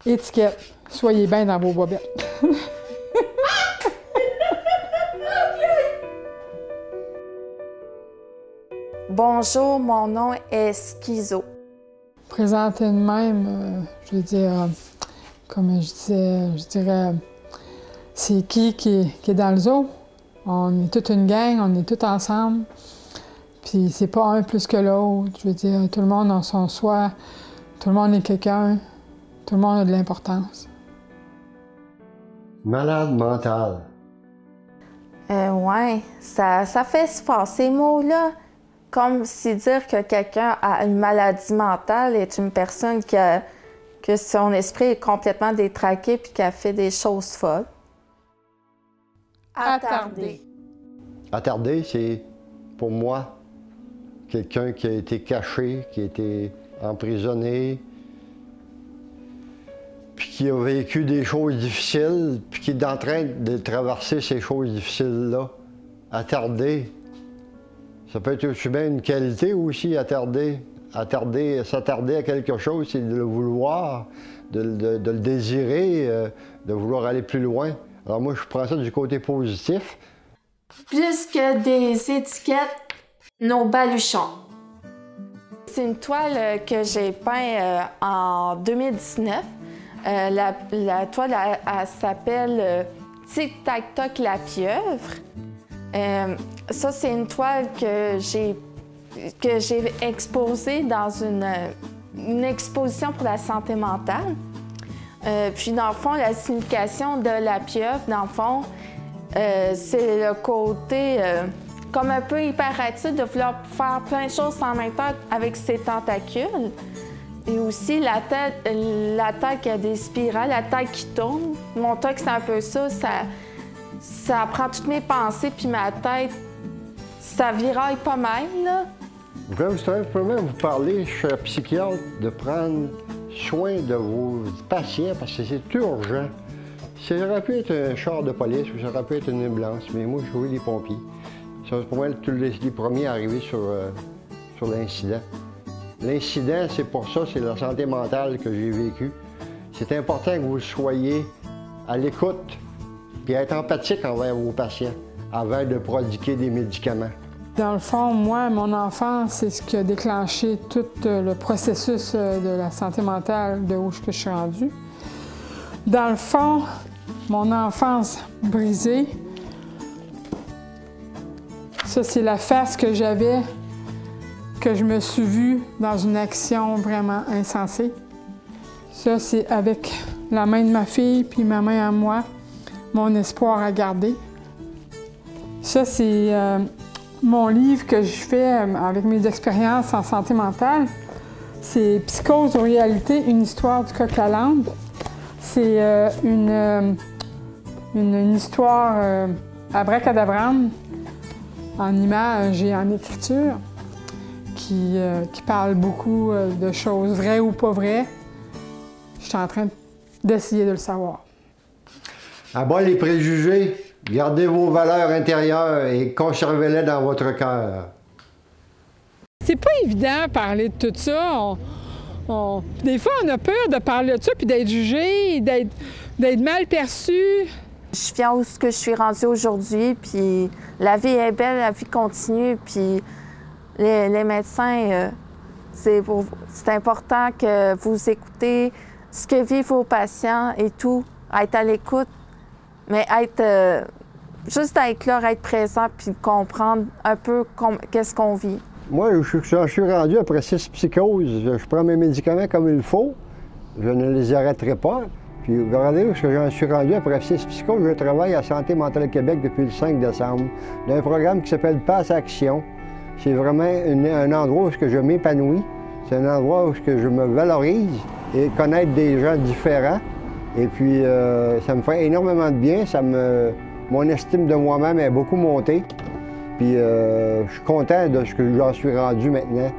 Étiquette. Soyez bien dans vos bobettes. Bonjour, mon nom est Schizo. Présenté de même, je veux dire, comme je disais, je dirais, c'est qui est dans le zoo? On est toute une gang, on est tous ensemble. Puis c'est pas un plus que l'autre. Je veux dire, tout le monde a son soi, tout le monde est quelqu'un, tout le monde a de l'importance. Malade mental. Ouais, ça fait fort ces mots-là. Comme si dire que quelqu'un a une maladie mentale est une personne que son esprit est complètement détraqué puis qui a fait des choses folles. Attardé. Attardé, c'est pour moi quelqu'un qui a été caché, qui a été emprisonné, puis qui a vécu des choses difficiles, puis qui est en train de traverser ces choses difficiles-là. Attardé. Ça peut être aussi bien une qualité aussi, attarder. S'attarder à quelque chose, c'est de le vouloir, de le désirer, de vouloir aller plus loin. Alors moi, je prends ça du côté positif. Plus que des étiquettes, nos baluchons. C'est une toile que j'ai peinte en 2019. La toile, elle s'appelle Tic Tac Toc la pieuvre. Ça, c'est une toile que j'ai exposée dans une exposition pour la santé mentale. Puis, dans le fond, la signification de la pieuvre, dans le fond, c'est le côté comme un peu hyperactif de vouloir faire plein de choses en même temps avec ses tentacules. Et aussi la tête qui a des spirales, la tête qui tourne. Mon toc, c'est un peu ça. Ça prend toutes mes pensées, puis ma tête, ça viraille pas mal, là. Je voudrais simplement vous parler, cher psychiatre, de prendre soin de vos patients parce que c'est urgent. Ça aurait pu être un char de police ou ça aurait pu être une ambulance, mais moi, je jouais les pompiers. Ça, pour moi, tous les premiers à arriver sur l'incident. L'incident, c'est pour ça, c'est la santé mentale que j'ai vécue. C'est important que vous soyez à l'écoute puis être empathique envers vos patients avant de prodiguer des médicaments. Dans le fond, moi, mon enfance, c'est ce qui a déclenché tout le processus de la santé mentale de où je suis rendue. Dans le fond, mon enfance brisée, ça, c'est la face que j'avais, que je me suis vue dans une action vraiment insensée. Ça, c'est avec la main de ma fille puis ma main à moi, mon espoir à garder. Ça, c'est mon livre que je fais avec mes expériences en santé mentale. C'est Psychose ou réalité, une histoire du coq à l'âne. C'est une histoire abracadabrante en images et en écriture qui parle beaucoup de choses vraies ou pas vraies. Je suis en train d'essayer de le savoir. À bas les préjugés, gardez vos valeurs intérieures et conservez-les dans votre cœur. C'est pas évident de parler de tout ça. Des fois, on a peur de parler de ça, puis d'être jugé, d'être mal perçu. Je suis fière où je suis rendue aujourd'hui, puis la vie est belle, la vie continue, puis les médecins, c'est important que vous écoutez ce que vivent vos patients et tout, être à l'écoute, mais juste être là, être présent, puis comprendre un peu qu'est-ce qu'on vit. Moi, je suis rendu après 6 psychoses. Je prends mes médicaments comme il faut. Je ne les arrêterai pas. Puis regardez où j'en suis rendu après 6 psychoses. Je travaille à Santé mentale Québec depuis le 5 décembre, dans un programme qui s'appelle Passe Action. C'est vraiment un endroit où je m'épanouis. C'est un endroit où je me valorise et connaître des gens différents. Et puis, ça me fait énormément de bien. Mon estime de moi-même est beaucoup montée. Puis, je suis content de ce que j'en suis rendu maintenant.